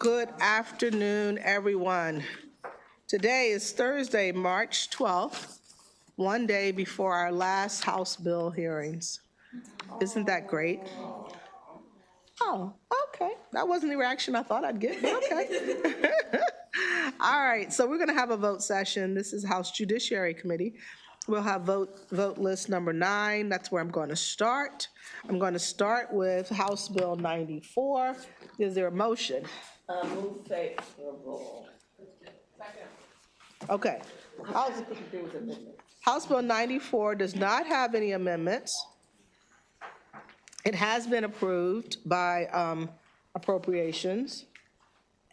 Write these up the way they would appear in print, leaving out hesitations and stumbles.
Good afternoon, everyone. Today is Thursday, March 12th, one day before our last House bill hearings. Isn't that great? Oh, okay. That wasn't the reaction I thought I'd get, but okay. All right, so we're going to have a vote session. This is House Judiciary Committee. We'll have vote list number 9. That's where I'm going to start. I'm going to start with House Bill 94. Is there a motion? Move favorable. Second. Okay. House Bill 94 does not have any amendments. It has been approved by appropriations.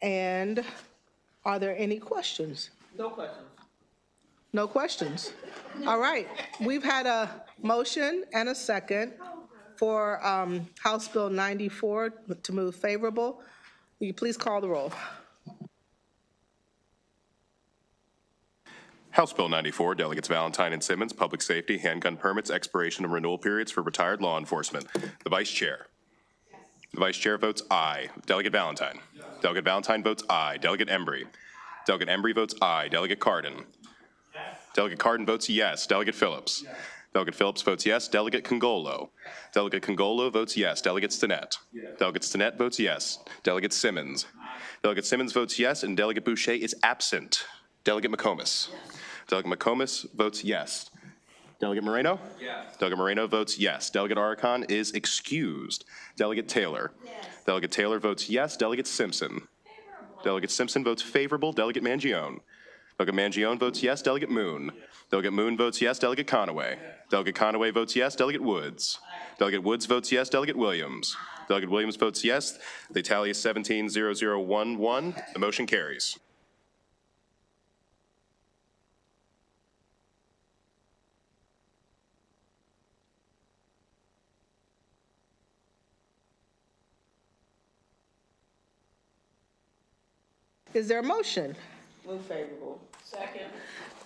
And are there any questions? No questions. No questions. All right. We've had a motion and a second for House Bill 94 to move favorable. Will you please call the roll? House Bill 94, Delegates Valentine and Simmons, Public Safety, Handgun Permits, Expiration and Renewal Periods for Retired Law Enforcement. The Vice Chair. Yes. The Vice Chair votes aye. Delegate Valentine. Yes. Delegate Valentine votes aye. Delegate Embry. Delegate Embry votes aye. Delegate Cardin. Yes. Delegate Cardin votes yes. Delegate Phillips. Yes. Delegate Phillips votes yes. Delegate Congolo. Delegate Congolo votes yes. Delegate Stinnett. Yes. Delegate Stinnett votes yes. Delegate Simmons. Delegate Simmons votes yes, and Delegate Boucher is absent. Delegate McComas. Yes. Delegate McComas votes yes. Delegate Moreno? Yes. Delegate Moreno votes yes. Delegate Aricon is excused. Delegate Taylor? Yes. Delegate Taylor votes yes. Delegate Simpson? Favorable. Delegate Simpson votes favorable. Delegate Mangione? Delegate Mangione votes yes. Delegate Moon? Delegate Moon votes yes. Delegate Conaway? Yes. Delegate Conaway votes yes. Delegate Woods? Delegate Woods votes yes. Delegate Williams? Delegate Williams votes yes. The tally is 17-0011. The motion carries. Is there a motion? Move favorable. Second.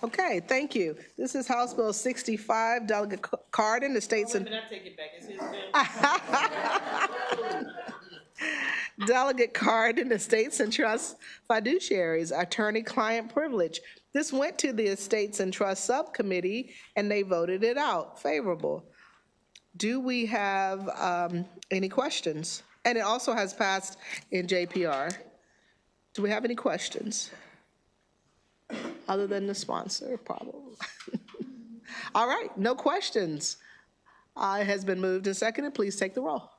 Okay, thank you. This is House Bill 65, Delegate Cardin, the states and... I take it back. It's his bill. Delegate Cardin, the Estates and Trusts Fiduciaries, Attorney-Client Privilege. This went to the Estates and Trust Subcommittee, and they voted it out favorable. Do we have any questions? And it also has passed in JPR. Do we have any questions? Other than the sponsor, probably. All right, no questions. It has been moved and seconded. Please take the roll.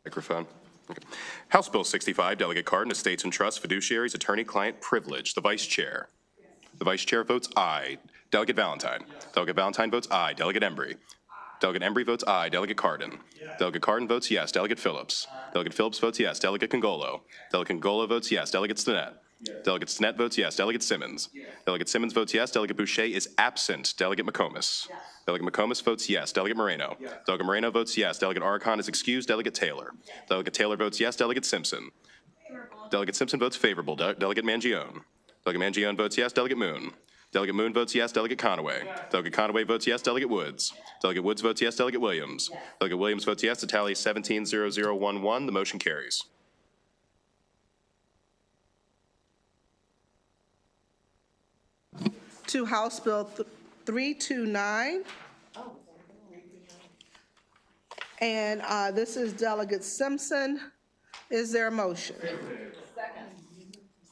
Microphone. Okay. House Bill 65, Delegate Cardin, Estates and Trusts, Fiduciaries, Attorney-Client Privilege. The Vice Chair. Yes. The Vice Chair votes aye. Delegate Valentine. Yes. Delegate Valentine votes aye. Delegate Embry. Aye. Delegate Embry votes aye. Delegate Cardin. Yes. Delegate Cardin votes yes. Delegate Phillips. Aye. Delegate Phillips votes yes. Delegate Congolo. Yes. Delegate Congolo votes yes. Delegate Stinnett. Yes. Delegate Stinnett votes yes. Delegate Simmons. Yes. Delegate Simmons votes yes. Delegate Boucher is absent. Delegate McComas. Yes. Delegate McComas votes yes. Delegate Moreno. Yes. Delegate Moreno votes yes. Delegate Aricon is excused. Delegate Taylor. Yes. Delegate Taylor votes yes. Delegate Simpson. Favorable. Delegate Simpson votes favorable. Delegate Mangione. Delegate Mangione votes yes. Delegate Moon. Delegate Moon votes yes. Delegate Conaway. Yes. Delegate Conaway votes yes. Delegate Woods. Delegate Woods votes yes. Delegate Williams. Yes. Delegate Williams votes yes. The tally is 17-0011. The motion carries. To House Bill 329. And this is Delegate Simpson. Is there a motion? Second.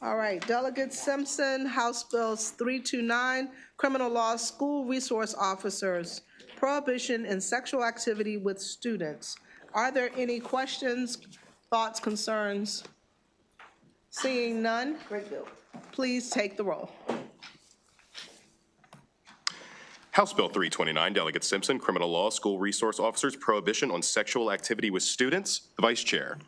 All right, Delegate Simpson, House Bills 329, Criminal Law School Resource Officers, Prohibition in Sexual Activity with Students. Are there any questions, thoughts, concerns? Seeing none, Great bill. Please take the roll. House Bill 329, Delegate Simpson, Criminal Law School Resource Officers, Prohibition on Sexual Activity with Students. The Vice Chair.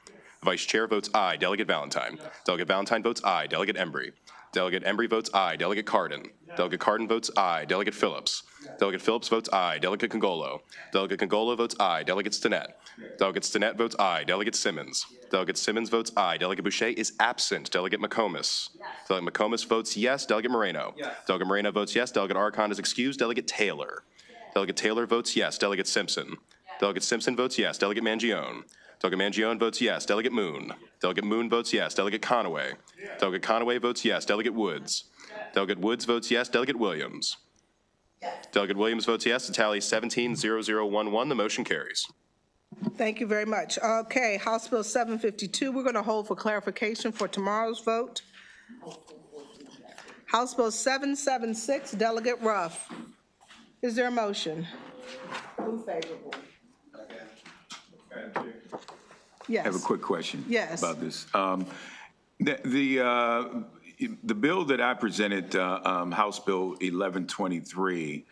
The Vice Chair votes aye. Delegate Valentine. Yes. Delegate Valentine votes aye. Delegate Embry. Delegate Embry votes aye. Delegate Cardin. Yes. Delegate Cardin votes aye. Delegate Phillips. Yes. Delegate Phillips votes aye. Delegate Congolo. Yes. Delegate Congolo votes aye. Delegate Stinnett. Yes. Delegate Stinnett votes aye. Delegate Simmons. Yes. Delegate Simmons votes aye. Delegate Boucher is absent. Delegate McComas. Yes. Delegate McComas votes yes. Delegate Moreno. Yes. Delegate Moreno votes yes. Delegate Aricon is excused. Delegate Taylor. Yes. Delegate Taylor votes yes. Delegate Simpson. Yes. Delegate Simpson votes yes. Delegate Mangione. Delegate Mangione votes yes. Delegate Moon. Delegate Moon votes yes. Delegate Conaway. Delegate Conaway votes yes. Delegate Woods. Delegate Woods votes yes. Delegate Williams. Delegate Williams votes yes. The tally is 17-0011. The motion carries. Thank you very much. Okay, House Bill 752, we're going to hold for clarification for tomorrow's vote. House Bill 776, Delegate Ruff. Is there a motion? Move favorable. Yes. I have a quick question. Yes. About this. The bill that I presented, House Bill 1123,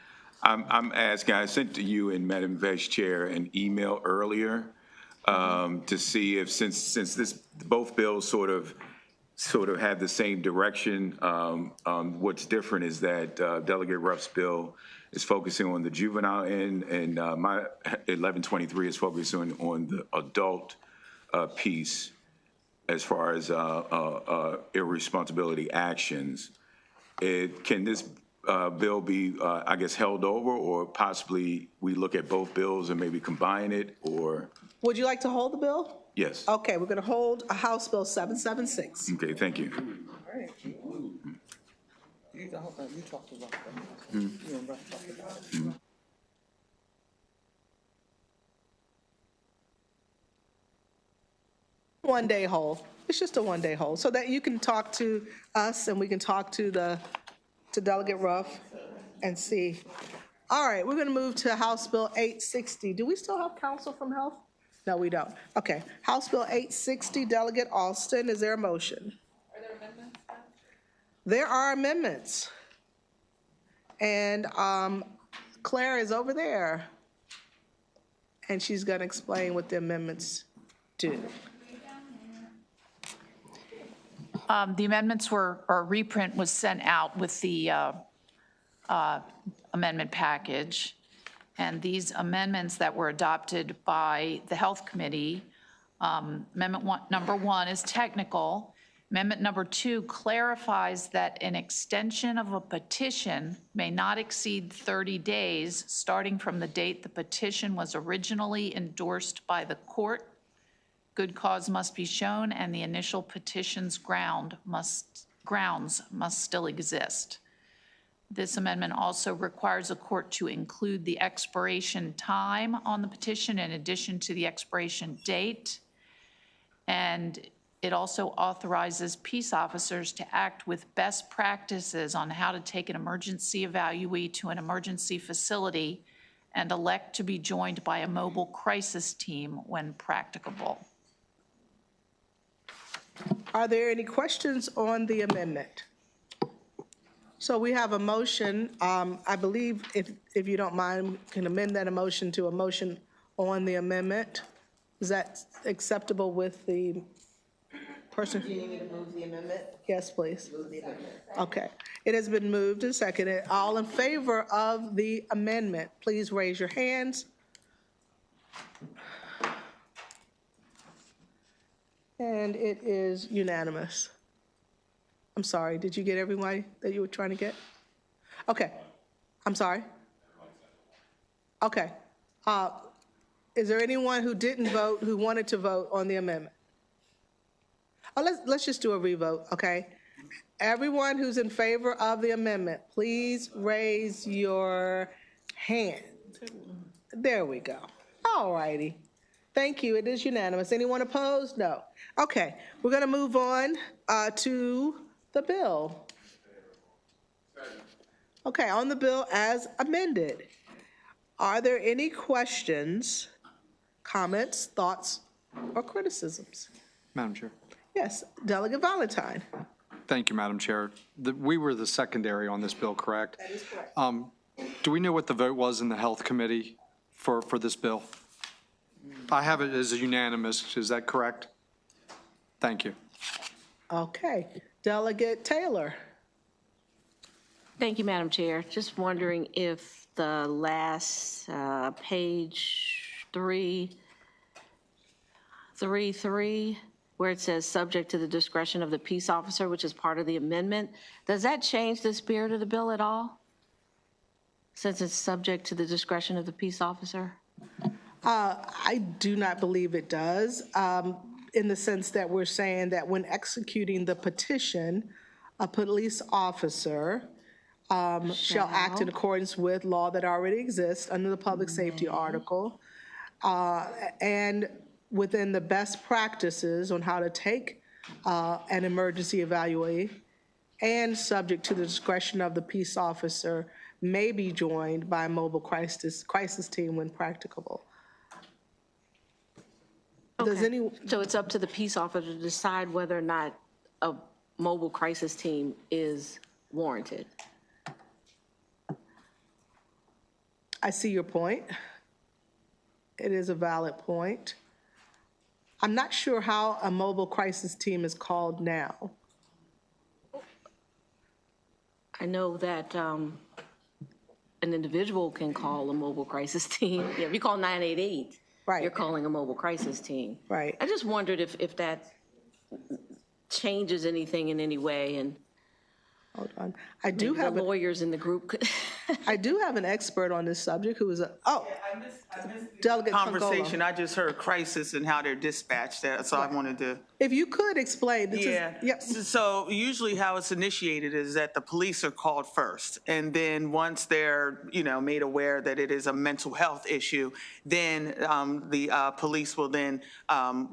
I'm asking, I sent to you and Madam Vice Chair an email earlier to see if, since both bills sort of have the same direction, what's different is that Delegate Ruff's bill is focusing on the juvenile end, and my 1123 is focusing on the adult piece as far as irresponsibility actions. Can this bill be, I guess, held over, or possibly we look at both bills and maybe combine it, or? Would you like to hold the bill? Yes. Okay, we're going to hold a House Bill 776. Okay, thank you. You talked about that. You and Ruff talked about it. One-day hold. It's just a one-day hold, so that you can talk to us and we can talk to Delegate Ruff and see. All right, we're going to move to House Bill 860. Do we still have counsel from Health? No, we don't. Okay, House Bill 860, Delegate Alston, is there a motion? Are there amendments? There are amendments. And Claire is over there. And she's going to explain what the amendments do. The amendments were, or a reprint was sent out with the amendment package. And these amendments that were adopted by the Health Committee, number one is technical. Amendment number 2 clarifies that an extension of a petition may not exceed 30 days, starting from the date the petition was originally endorsed by the court. Good cause must be shown, and the initial petition's grounds must still exist. This amendment also requires a court to include the expiration time on the petition in addition to the expiration date. And it also authorizes peace officers to act with best practices on how to take an emergency evaluee to an emergency facility and elect to be joined by a mobile crisis team when practicable. Are there any questions on the amendment? So we have a motion. I believe, if you don't mind, can amend that motion to a motion on the amendment. Is that acceptable with the person? Do you need me to move the amendment? Yes, please. Move the amendment. Okay. It has been moved and seconded. All in favor of the amendment, please raise your hands. And it is unanimous. I'm sorry, did you get everybody that you were trying to get? Okay, I'm sorry. Okay. Is there anyone who didn't vote, who wanted to vote on the amendment? Oh, let's just do a revote, okay? Everyone who's in favor of the amendment, please raise your hand. There we go. All righty. Thank you. It is unanimous. Anyone opposed? No. Okay, we're going to move on to the bill. Okay, on the bill as amended. Are there any questions, comments, thoughts, or criticisms? Madam Chair. Yes, Delegate Valentine. Thank you, Madam Chair. We were the secondary on this bill, correct? That is correct. Do we know what the vote was in the Health Committee for this bill? I have it as a unanimous. Is that correct? Thank you. Okay, Delegate Taylor. Thank you, Madam Chair. Just wondering if the last page 3.3, where it says subject to the discretion of the peace officer, which is part of the amendment, does that change the spirit of the bill at all? Since it's subject to the discretion of the peace officer? I do not believe it does, in the sense that we're saying that when executing the petition, a police officer shall act in accordance with law that already exists under the public safety article, and within the best practices on how to take an emergency evaluate, and subject to the discretion of the peace officer, may be joined by a mobile crisis team when practicable. Does Okay. any, So it's up to the peace officer to decide whether or not a mobile crisis team is warranted. I see your point. It is a valid point. I'm not sure how a mobile crisis team is called now. I know that an individual can call a mobile crisis team. Yeah, if you call 988, Right. you're calling a mobile crisis team. Right. I just wondered if that changes anything in any way, and Hold on. I do the have, lawyers in the group could. I do have an expert on this subject who is I missed Delegate conversation. Congola. I just heard crisis and how they're dispatched. So I wanted to. If you could explain, this is, Yeah. yep, So usually how it's initiated is that the police are called first. And then once they're, made aware that it is a mental health issue, then the police will then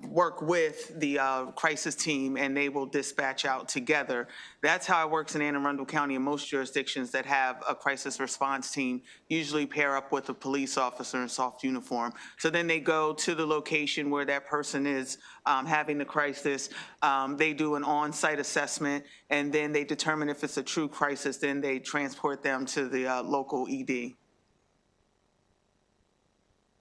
work with the crisis team and they will dispatch out together. That's how it works in Anne Arundel County and most jurisdictions that have a crisis response team usually pair up with a police officer in soft uniform. So then they go to the location where that person is having the crisis. They do an on-site assessment, and then they determine if it's a true crisis. Then they transport them to the local ED.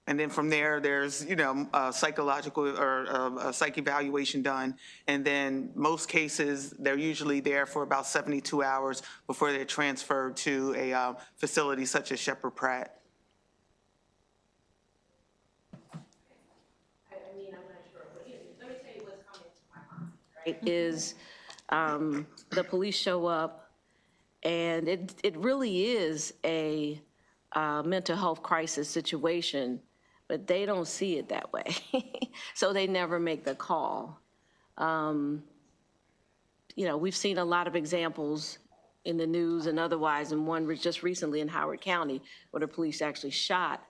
And then from there, there's, a psychological or a psych evaluation done. And then most cases, they're usually there for about 72 hours before they're transferred to a facility such as Shepherd Pratt. Is the police show up, and it really is a mental health crisis situation, but they don't see it that way. So they never make the call. We've seen a lot of examples in the news and otherwise, and one was just recently in Howard County where the police actually shot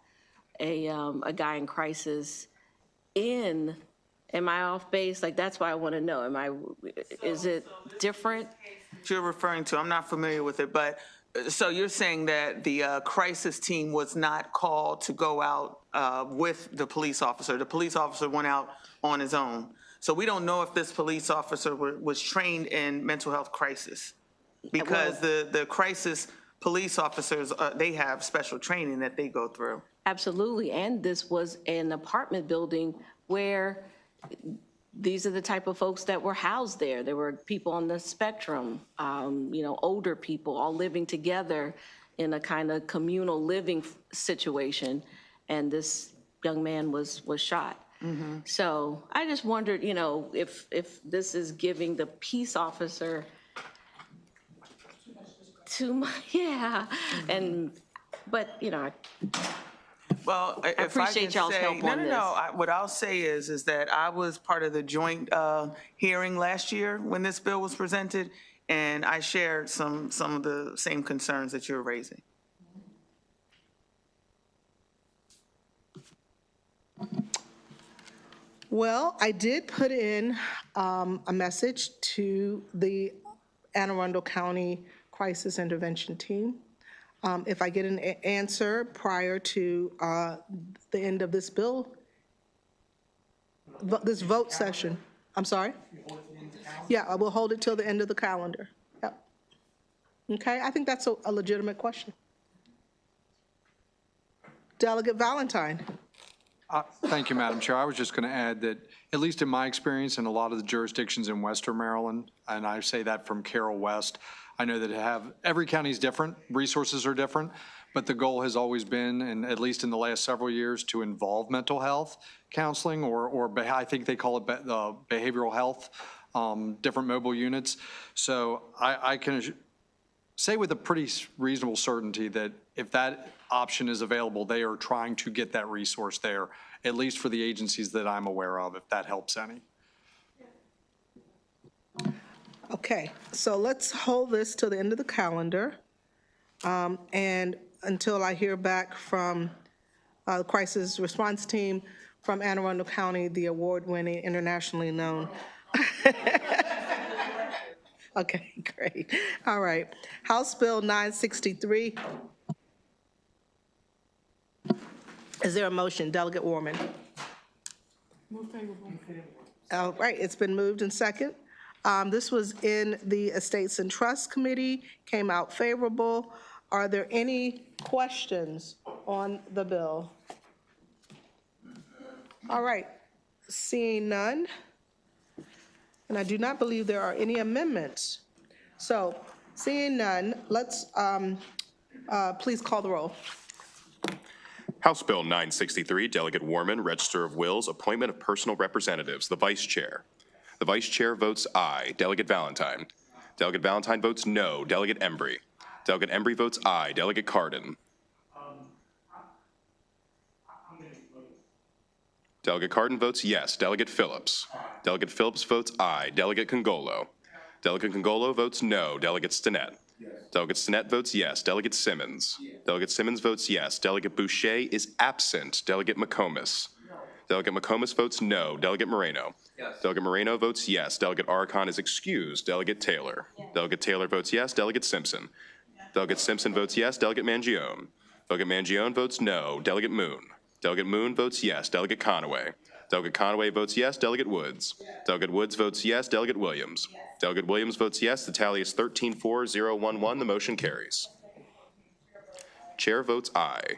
a guy in crisis in. Am I off base? Like, that's why I want to know. Is it different? You're referring to, I'm not familiar with it, but so you're saying that the crisis team was not called to go out with the police officer. The police officer went out on his own. So we don't know if this police officer was trained in mental health crisis, because the crisis police officers, they have special training that they go through. Absolutely, and this was an apartment building where these are the type of folks that were housed there. There were people on the spectrum, older people all living together in a kind of communal living situation, and this young man was shot. Mm-hmm. So I just wondered, if this is giving the peace officer too much, yeah, but Well, if I appreciate can y'all's say, help on this. What I'll say is that I was part of the joint hearing last year when this bill was presented, and I shared some of the same concerns that you're raising. well, I did put in a message to the Anne Arundel County Crisis Intervention Team. If I get an answer prior to the end of this bill, this vote session, I'm sorry? Yeah, I will hold it till the end of the calendar. Yep. Okay, I think that's a legitimate question. Delegate Valentine. Thank you, Madam Chair. I was just going to add that, at least in my experience in a lot of the jurisdictions in Western Maryland, and I say that from Carroll West, I know that every county is different, resources are different, but the goal has always been, and at least in the last several years, to involve mental health counseling, or I think they call it behavioral health, different mobile units. So I can say with a pretty reasonable certainty that if that option is available, they are trying to get that resource there, at least for the agencies that I'm aware of, if that helps any. Okay, so let's hold this till the end of the calendar, and until I hear back from the crisis response team from Anne Arundel County, the award-winning, internationally known. Okay, great. All right. House Bill 963. Is there a motion? Delegate Warman. Move favorable. All right, it's been moved and second. This was in the Estates and Trust Committee, came out favorable. Are there any questions on the bill? All right, seeing none, and I do not believe there are any amendments. So, seeing none, let's please call the roll. House Bill 963, Delegate Warman, Register of Wills, Appointment of Personal Representatives, the Vice Chair. The Vice Chair votes aye. Delegate Valentine. Delegate Valentine votes no. Delegate Embry. Delegate Embry votes aye. Delegate Cardin. Delegate Cardin votes yes. Delegate Phillips. Delegate Phillips votes aye. Delegate Congolo. Delegate Congolo votes no. Delegate Stinnett. Delegate Stinnett votes yes. Delegate Simmons. Delegate Simmons votes yes. Delegate Boucher is absent. Delegate McComas. Delegate McComas votes no. Delegate Moreno. Delegate Moreno votes yes. Delegate Arcon is excused. Delegate Taylor. Delegate Taylor votes yes. Delegate Simpson. Delegate Simpson votes yes. Delegate Mangione. Delegate Mangione votes no. Delegate Moon. Delegate Moon votes yes. Delegate Conaway. Delegate Conaway votes yes. Delegate Woods. Delegate Woods votes yes. Delegate Williams. Delegate Williams votes yes. The tally is 13-4-0-1-1. The motion carries. Chair votes aye.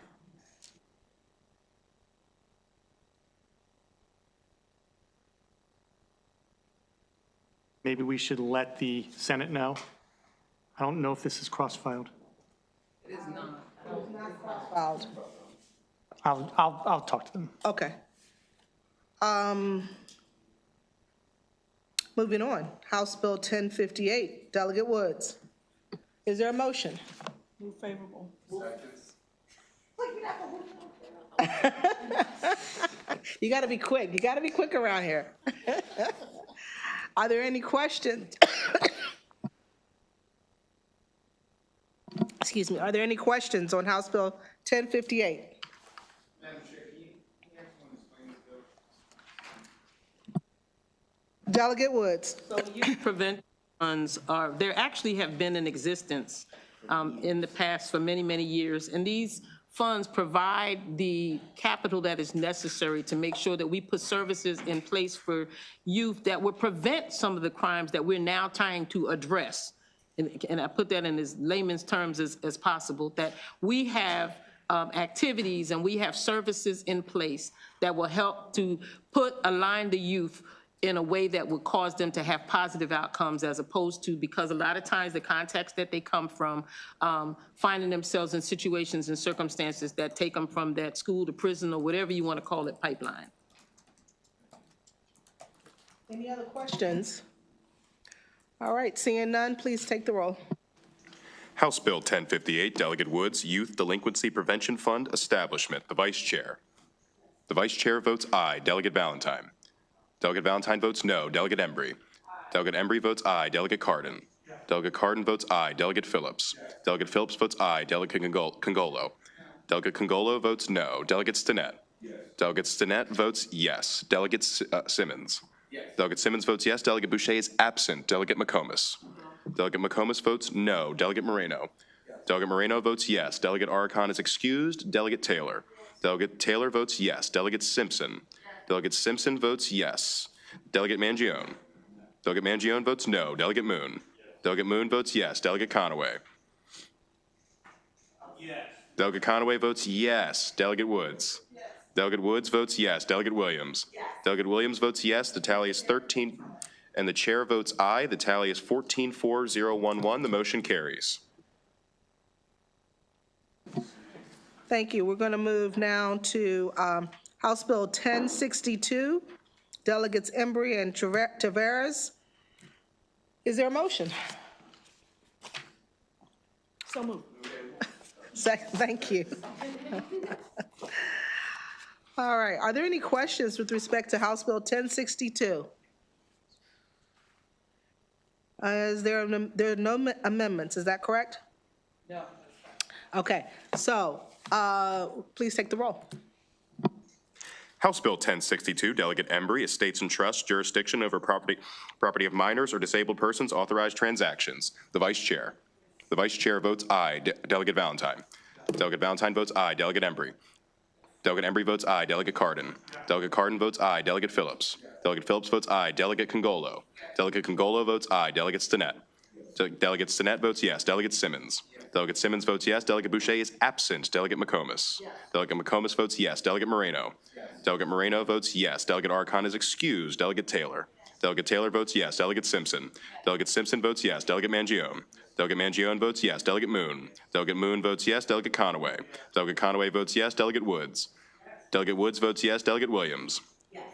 Maybe we should let the Senate know. I don't know if this is cross-filed. Filed. I'll talk to them. Okay. Moving on, House Bill 1058, Delegate Woods. Is there a motion? Move favorable. You got to be quick. You got to be quick around here. Are there any questions? Excuse me. Are there any questions on House Bill 1058? Delegate Woods. So youth prevention funds are, there actually have been in existence in the past for many, many years. And these funds provide the capital that is necessary to make sure that we put services in place for youth that would prevent some of the crimes that we're now trying to address. And I put that in as layman's terms as possible, that we have activities and we have services in place that will help to align the youth in a way that would cause them to have positive outcomes, as opposed to, because a lot of times the context that they come from, finding themselves in situations and circumstances that take them from that school to prison or whatever you want to call it, pipeline. Any other questions? All right, seeing none, please take the roll. House Bill 1058, Delegate Woods, Youth Delinquency Prevention Fund Establishment, the Vice Chair. The Vice Chair votes aye. Delegate Valentine. Delegate Valentine votes no. Delegate Embry. Delegate Embry votes aye. Delegate Cardin. Delegate Cardin votes aye. Delegate Phillips. Delegate Phillips votes aye. Delegate Congolo. Delegate Congolo votes no. Delegate Stinnett. Delegate Stinnett votes yes. Delegate Simmons. Delegate Simmons votes yes. Delegate Boucher is absent. Delegate McComas. Delegate McComas votes no. Delegate Moreno. Delegate Moreno votes yes. Delegate Arcon is excused. Delegate Taylor. Delegate Taylor votes yes. Delegate Simpson. Delegate Simpson votes yes. Delegate Mangione. Delegate Mangione votes no. Delegate Moon. Delegate Moon votes yes. Delegate Conaway. Yes. Delegate Conaway votes yes. Delegate Woods. Yes. Delegate Woods votes yes. Delegate Williams. Yes. Delegate Williams votes yes. The tally is 13, and the chair votes aye. The tally is 14-4-0-1-1. The motion carries. Thank you. We're going to move now to House Bill 1062, Delegates Embry and Taveras. Is there a motion? So moved. Second, thank you. All right, are there any questions with respect to House Bill 1062? There are no amendments, is that correct? No. Okay, so please take the roll. House Bill 1062, Delegate Embry, Estates and Trusts, Jurisdiction over property of minors or disabled persons, authorized transactions. The Vice Chair. The Vice Chair votes aye. Delegate Valentine. Delegate Valentine votes aye. Delegate Embry. Delegate Embry votes aye. Delegate Cardin. Delegate Cardin votes aye. Delegate Phillips. Delegate Phillips votes aye. Delegate Congolo. Delegate Congolo votes aye. Delegate Stinnett. Delegate Stinnett votes yes. Delegate Simmons. Delegate Simmons votes yes. Delegate Boucher is absent. Delegate McComas. Delegate McComas votes yes. Delegate Moreno. Delegate Moreno votes yes. Delegate Archon is excused. Delegate Taylor. Delegate Taylor votes yes. Delegate Simpson. Delegate Simpson votes yes. Delegate Mangione. Delegate Mangione votes yes. Delegate Moon. Delegate Moon votes yes. Delegate Conaway. Delegate Conaway votes yes. Delegate Woods. Delegate Woods votes yes. Delegate Williams.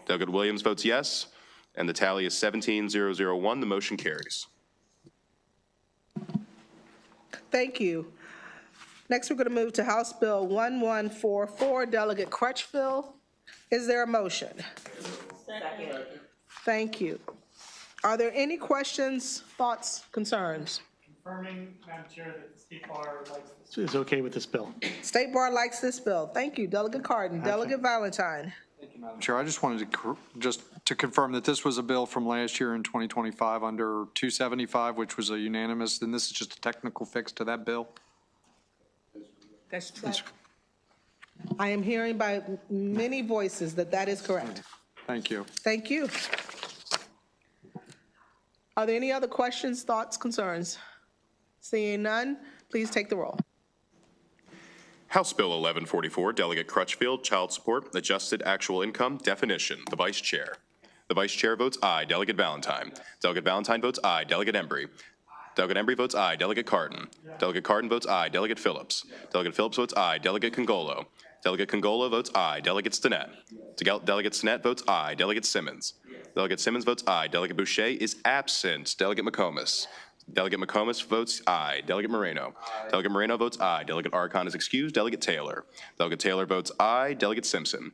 Delegate Williams votes yes. And the tally is 17-001. The motion carries. Thank you. Next, we're going to move to House Bill 1144, Delegate Crutchfield. Is there a motion? Second. Thank you. Are there any questions, thoughts, concerns? Confirming, Madam Chair, that the State Bar likes this, is okay with this bill. State Bar likes this bill. Thank you, Delegate Cardin. Delegate Valentine. Thank you, Madam Chair. I just wanted to confirm that this was a bill from last year in 2025 under 275, which was a unanimous, and this is just a technical fix to that bill. That's true. I am hearing by many voices that that is correct. Thank you. Thank you. Are there any other questions, thoughts, concerns? Seeing none, please take the roll. House Bill 1144, Delegate Crutchfield, Child Support, Adjusted Actual Income, Definition. The Vice Chair. The Vice Chair votes aye. Delegate Valentine. Delegate Valentine votes aye. Delegate Embry. Delegate Embry votes aye. Delegate Cardin. Delegate Cardin votes aye. Delegate Phillips. Delegate Phillips votes aye. Delegate Congolo. Delegate Congolo votes aye. Delegate Stinnett. Delegate Stinnett votes aye. Delegate Simmons. Delegate Simmons votes aye. Delegate Boucher is absent. Delegate McComas. Delegate McComas votes aye. Delegate Moreno. Delegate Moreno votes aye. Delegate Archon is excused. Delegate Taylor. Delegate Taylor votes aye. Delegate Simpson.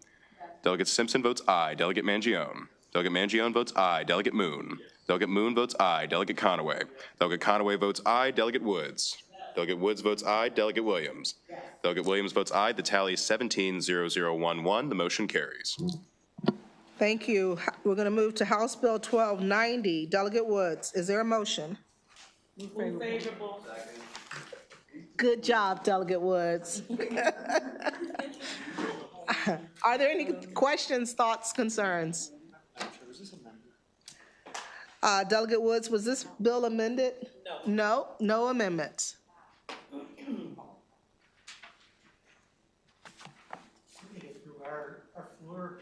Delegate Simpson votes aye. Delegate Mangione. Delegate Mangione votes aye. Delegate Moon. Delegate Moon votes aye. Delegate Conaway. Delegate Conaway votes aye. Delegate Woods. Delegate Woods votes aye. Delegate Williams. Delegate Williams votes aye. The tally is 17-0-0-1-1. The motion carries. Thank you. We're going to move to House Bill 1290. Delegate Woods, is there a motion? Move favorable. Good job, Delegate Woods. Are there any questions, thoughts, concerns? Delegate Woods, was this bill amended? No. No amendments. Our floor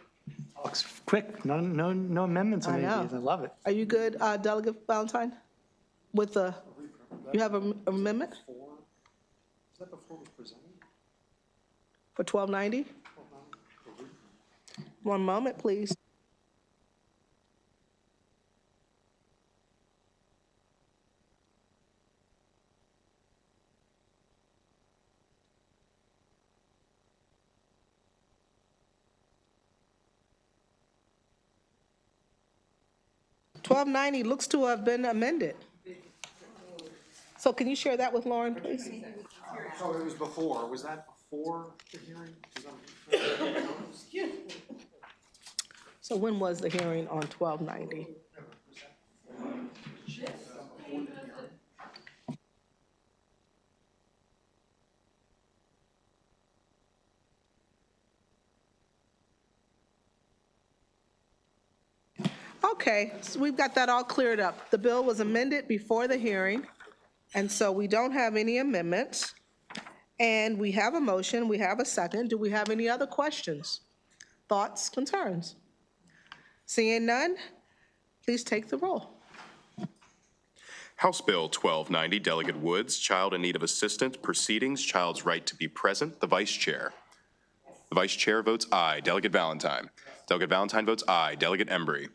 talks quick, no amendments on I any know. of these. I love it. Are you good, Delegate Valentine? With the, you have an amendment? Is that before it was presented? For 1290? One moment, please. $12.90 looks to have been amended. So can you share that with Lauren, please? So it was before. Was that before the hearing? So when was the hearing on 1290? Okay, so we've got that all cleared up. The bill was amended before the hearing, and so we don't have any amendments. And we have a motion, we have a second. Do we have any other questions, thoughts, concerns? Seeing none, please take the roll. House Bill 1290, Delegate Woods, Child in Need of Assistance Proceedings, Child's Right to be Present. The Vice Chair. The Vice Chair votes aye. Delegate Valentine. Delegate Valentine votes aye. Delegate Embry.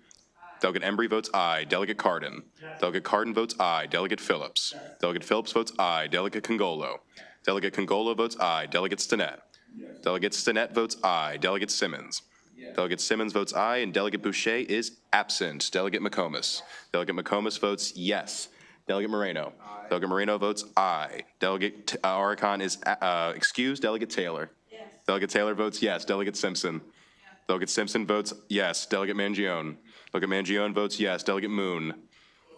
Delegate Embry votes aye. Delegate Cardin. Delegate Cardin votes aye. Delegate Phillips. Delegate Phillips votes aye. Delegate Congolo. Delegate Congolo votes aye. Delegate Stinnett. Delegate Stinnett votes aye. Delegate Simmons. Delegate Simmons votes aye, and Delegate Boucher is absent. Delegate McComas. Delegate McComas votes yes. Delegate Moreno. Delegate Moreno votes aye. Delegate Aricon is excused. Delegate Taylor. Delegate Taylor votes yes. Delegate Simpson. Delegate Simpson votes yes. Delegate Mangione. Delegate Mangione votes yes. Delegate Moon.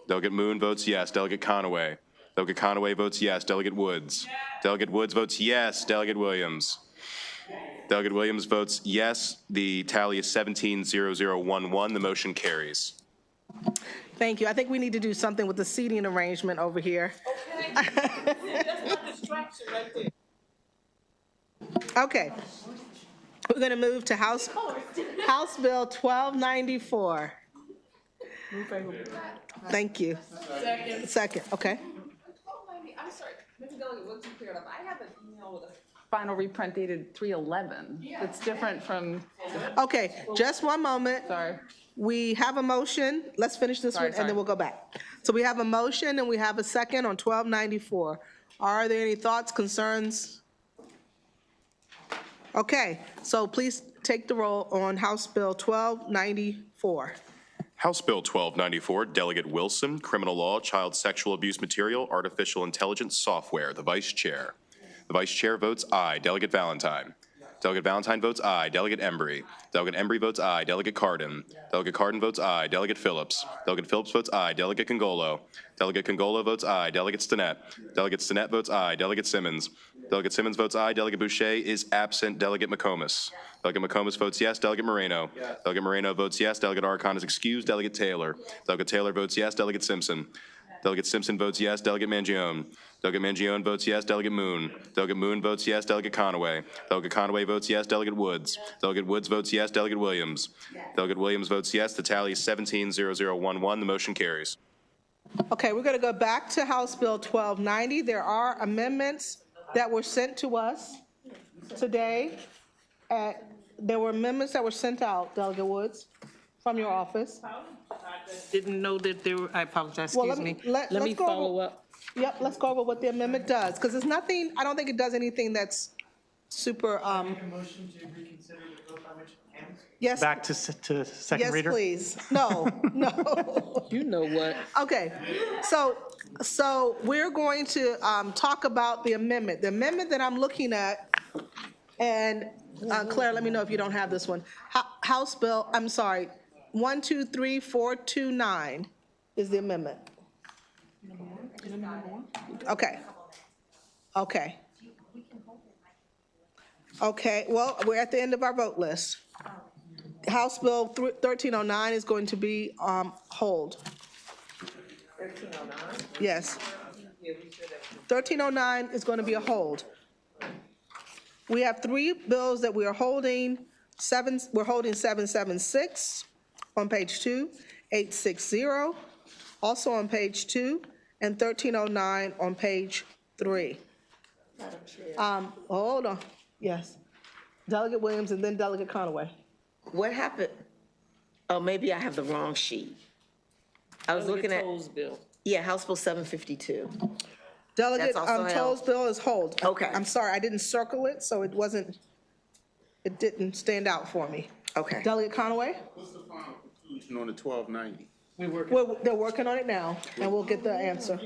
Delegate Moon votes yes. Delegate Conaway. Delegate Conaway votes yes. Delegate Woods. Delegate Woods votes yes. Delegate Williams. Delegate Williams votes yes. The tally is 17-0011. The motion carries. Thank you. I think we need to do something with the seating arrangement over here. Okay. We're going to move to House Bill 1294. Thank you. Second, okay. I'm sorry, Mr. Delegate, what's cleared up? I have an email with a final reprint dated 3/11. It's different from. Okay, just one moment. Sorry. We have a motion. Let's finish this one, and then we'll go back. So we have a motion, and we have a second on 1294. Are there any thoughts, concerns? Okay, so please take the roll on House Bill 1294. House Bill 1294, Delegate Wilson, Criminal Law, Child Sexual Abuse Material, Artificial Intelligence Software. The Vice Chair. The Vice Chair votes aye. Delegate Valentine. Delegate Valentine votes aye. Delegate Embry. Delegate Embry votes aye. Delegate Cardin. Delegate Cardin votes aye. Delegate Phillips. Delegate Phillips votes aye. Delegate Congolo. Delegate Congolo votes aye. Delegate Stinnett. Delegate Stinnett votes aye. Delegate Simmons. Delegate Simmons votes aye. Delegate Boucher is absent. Delegate McComas. Delegate McComas votes yes. Delegate Moreno. Delegate Moreno votes yes. Delegate Arcon is excused. Delegate Taylor. Delegate Taylor votes yes. Delegate Simpson. Delegate Simpson votes yes. Delegate Mangione. Delegate Mangione votes yes. Delegate Moon. Delegate Moon votes yes. Delegate Conaway. Delegate Conaway votes yes. Delegate Woods. Delegate Woods votes yes. Delegate Williams. Delegate Williams votes yes. The tally is 17-0011. The motion carries. Okay, we're going to go back to House Bill 1290. There are amendments that were sent to us today. There were amendments that were sent out, Delegate Woods, from your office. Didn't know that there were, I apologize, Well, excuse me. let's Let me go over- follow up. Yep, let's go over what the amendment does, because it's nothing, I don't think it does anything that's super, Make a motion to reconsider the vote by which it ends? yes, Back to second yes, reader? please. No, no. You know what? Okay, so we're going to talk about the amendment. The amendment that I'm looking at, and Claire, let me know if you don't have this one. House Bill, I'm sorry, 123429 is the amendment. Okay. Okay. Okay, well, we're at the end of our vote list. House Bill 1309 is going to be hold. 1309? Yes. 1309 is going to be a hold. We have three bills that we are holding. We're holding 776 on page 2, 860 also on page 2, and 1309 on page 3. Hold on. Yes. Delegate Williams and then Delegate Conaway. What happened? Oh, maybe I have the wrong sheet. I was looking at, Bill. yeah, House Bill 752. Delegate That's also Toll's held. bill is hold. Okay. I'm sorry, I didn't circle it, so it didn't stand out for me. Okay. Delegate Conaway? What's the final conclusion on the 1290? Well, they're working on it now, and we'll get the answer.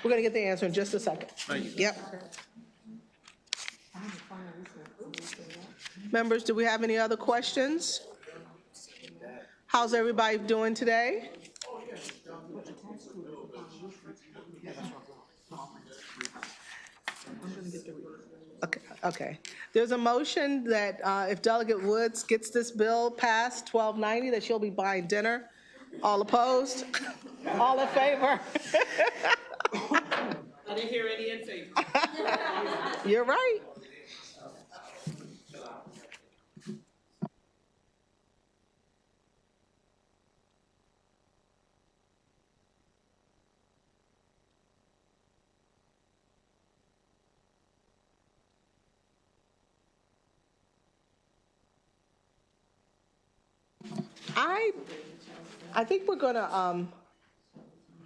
We're gonna get the answer in just a second. Yep. Members, do we have any other questions? How's everybody doing today? Okay. There's a motion that if Delegate Woods gets this bill passed, 1290, that she'll be buying dinner. All opposed? All in favor? I didn't hear any in favor. You're right. I think we're gonna,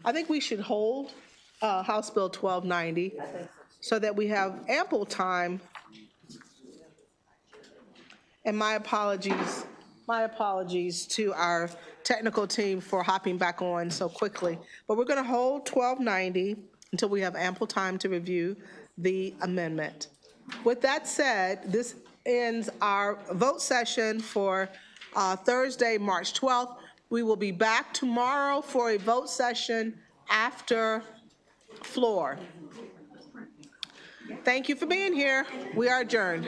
I think we should hold House Bill 1290 so that we have ample time. And my apologies to our technical team for hopping back on so quickly. But we're gonna hold 1290 until we have ample time to review the amendment. With that said, this ends our vote session for Thursday, March 12th. We will be back tomorrow for a vote session after floor. Thank you for being here. We are adjourned.